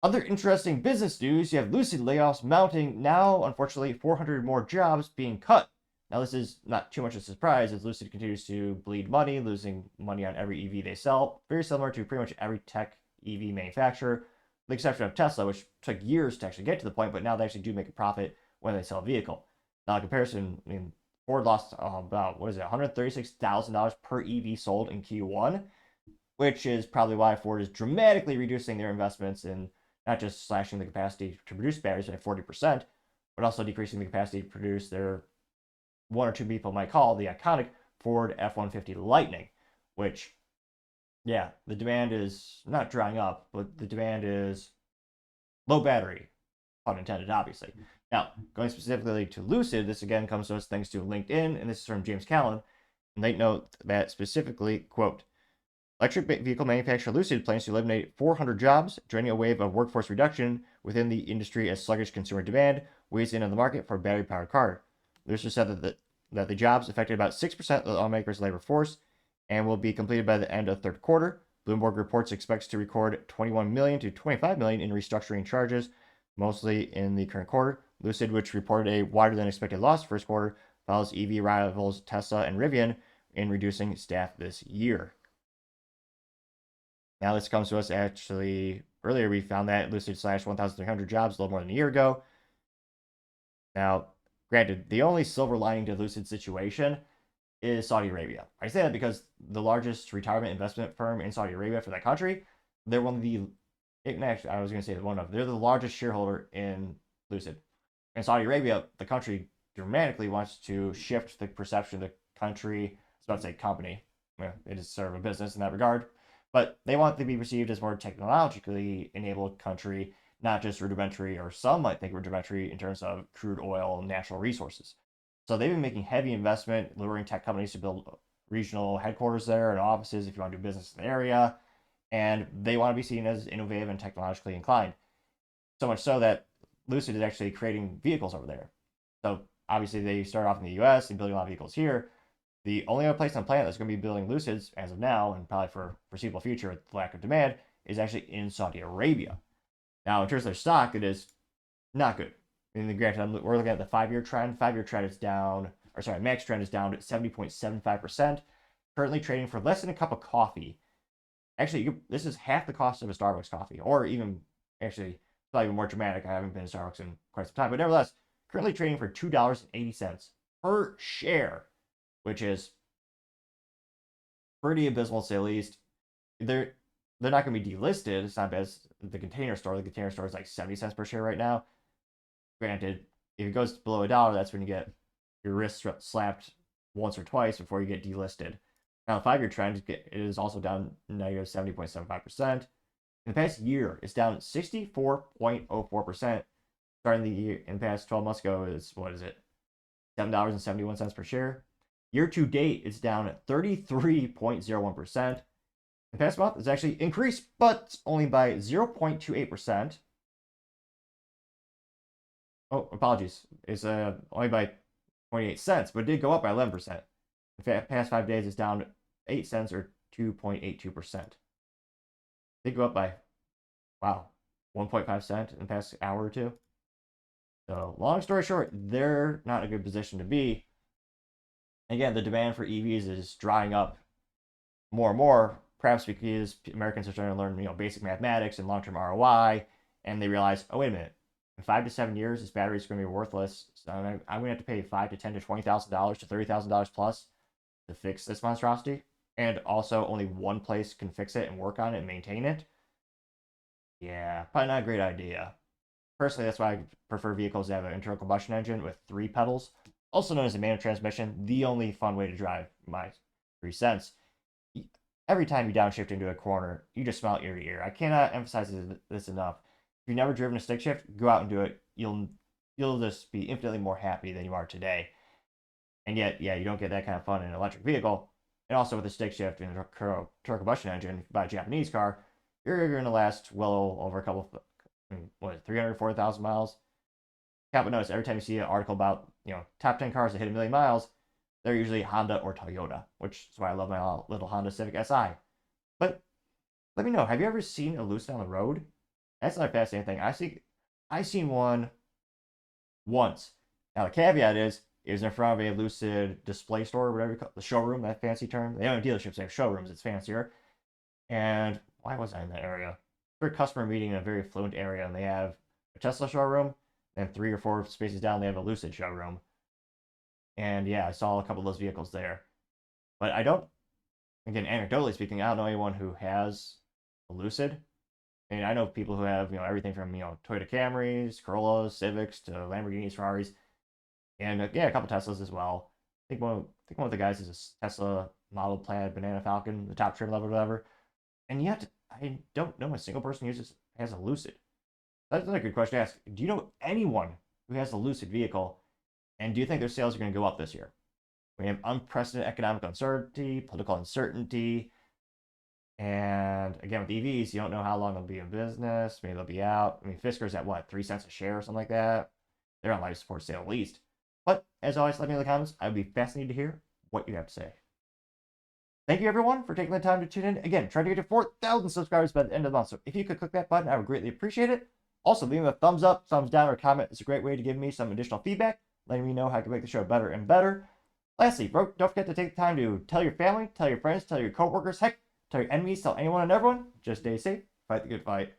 Other interesting business news, you have Lucid layoffs mounting now, unfortunately, 400 more jobs being cut. Now, this is not too much of a surprise as Lucid continues to bleed money, losing money on every EV they sell, very similar to pretty much every tech EV manufacturer, with the exception of Tesla, which took years to actually get to the point, but now they actually do make a profit when they sell a vehicle. Now, in comparison, I mean, Ford lost about, what is it, $136,000 per EV sold in Q1, which is probably why Ford is dramatically reducing their investments in not just slashing the capacity to produce batteries by 40%, but also decreasing the capacity to produce their one or two people might call the iconic Ford F-150 Lightning, which, yeah, the demand is not drying up, but the demand is low battery, pun intended, obviously. Now, going specifically to Lucid, this again comes to us thanks to LinkedIn, and this is from James Callan. And they note that specifically, quote, electric vehicle manufacturer Lucid plans to eliminate 400 jobs, joining a wave of workforce reduction within the industry as sluggish consumer demand weighs in on the market for a battery-powered car. Lucid said that the jobs affected about 6% of the automaker's labor force and will be completed by the end of the third quarter. Bloomberg reports expects to record 21 million to 25 million in restructuring charges, mostly in the current quarter. Lucid, which reported a wider than expected loss first quarter, follows EV rivals Tesla and Rivian in reducing staff this year. Now this comes to us actually earlier. We found that Lucid slashed 1,300 jobs a little more than a year ago. Now, granted, the only silver lining to Lucid's situation is Saudi Arabia. I say that because the largest retirement investment firm in Saudi Arabia for that country, they're one of the, actually, I was going to say they're the largest shareholder in Lucid. In Saudi Arabia, the country dramatically wants to shift the perception of the country, I was about to say company, well, it is sort of a business in that regard, but they want to be perceived as more technologically enabled country, not just rudimentary, or some might think rudimentary in terms of crude oil and natural resources. So they've been making heavy investment, luring tech companies to build regional headquarters there and offices if you want to do business in the area. And they want to be seen as innovative and technologically inclined. So much so that Lucid is actually creating vehicles over there. So obviously they start off in the US and building a lot of vehicles here. The only other place on the planet that's going to be building Lucids as of now, and probably for foreseeable future with lack of demand, is actually in Saudi Arabia. Now, in terms of their stock, it is not good. In the granted, we're looking at the 5-year trend. 5-year trend is down, or sorry, max trend is down to 70.75%. Currently trading for less than a cup of coffee. Actually, this is half the cost of a Starbucks coffee, or even actually probably even more dramatic. I haven't been to Starbucks in quite some time, but nevertheless, currently trading for $2.80 per share, which is pretty abysmal to say the least. They're not going to be delisted. It's not as the Container Store. The Container Store is like 70 cents per share right now. Granted, if it goes below $1, that's when you get your wrist slapped once or twice before you get delisted. Now, the 5-year trend is also down negative 70.75%. In the past year, it's down 64.04%. Starting the year in the past 12 months ago is, what is it, $7.71 per share. Year to date, it's down 33.01%. The past month, it's actually increased, but only by 0.28%. Oh, apologies. It's only by 28 cents, but it did go up by 11%. The past 5 days, it's down 8 cents or 2.82%. It did go up by, wow, 1.5 cents in the past hour or two. So, long story short, they're not in a good position to be. Again, the demand for EVs is drying up more and more, perhaps because Americans are starting to learn, basic mathematics and long-term ROI, and they realize, oh, wait a minute, in 5 to 7 years, this battery is going to be worthless. So I'm going to have to pay $5 to $10 to $20,000 to $30,000 plus to fix this monstrosity, and also only one place can fix it and work on it and maintain it. Yeah, probably not a great idea. Personally, that's why I prefer vehicles that have an internal combustion engine with 3 pedals, also known as a manual transmission, the only fun way to drive, my 3 cents. Every time you downshift into a corner, you just smell it ear to ear. I cannot emphasize this enough. If you've never driven a stick shift, go out and do it. You'll just be infinitely more happy than you are today. And yet, yeah, you don't get that kind of fun in an electric vehicle. And also with a stick shift and a internal combustion engine, if you buy a Japanese car, you're going to last well over a couple, 300, 400,000 miles. Yeah, but notice every time you see an article about, top 10 cars that hit 1,000,000 miles, they're usually Honda or Toyota, which is why I love my little Honda Civic Si. But let me know, have you ever seen a Lucid on the road? That's another fascinating thing. I seen one once. Now the caveat is it was in front of a Lucid display store, whatever you call it, the showroom, that fancy term. They don't have dealerships, they have showrooms, it's fancier. And why was I in that area? For a customer meeting in a very fluent area, and they have a Tesla showroom, and 3 or 4 spaces down, they have a Lucid showroom. And yeah, I saw a couple of those vehicles there. But I don't, again, anecdotally speaking, I don't know anyone who has a Lucid. I mean, I know people who have, everything from, Toyota Camrys, Corollas, Civics to Lamborghinis, Ferraris, and yeah, a couple Teslas as well. I think one of the guys is a Tesla Model Plaid Banana Falcon, the top trim level, whatever. And yet, I don't know a single person who has a Lucid. That's another good question to ask. Do you know anyone who has a Lucid vehicle, and do you think their sales are going to go up this year? We have unprecedented economic uncertainty, political uncertainty, and again with EVs, you don't know how long they'll be in business. Maybe they'll be out. I mean, Fisker's at what, 3 cents a share or something like that. They're on life support sale at least. But as always, let me know in the comments. I would be fascinated to hear what you have to say. Thank you, everyone, for taking the time to tune in. Again, trying to get to 4,000 subscribers by the end of the month. So if you could click that button, I would greatly appreciate it. Also, leave me a thumbs up, thumbs down, or a comment. It's a great way to give me some additional feedback, letting me know how I can make the show better and better. Lastly, don't forget to take the time to tell your family, tell your friends, tell your coworkers, heck, tell your enemies, tell anyone and everyone. Just stay safe, fight the good fight.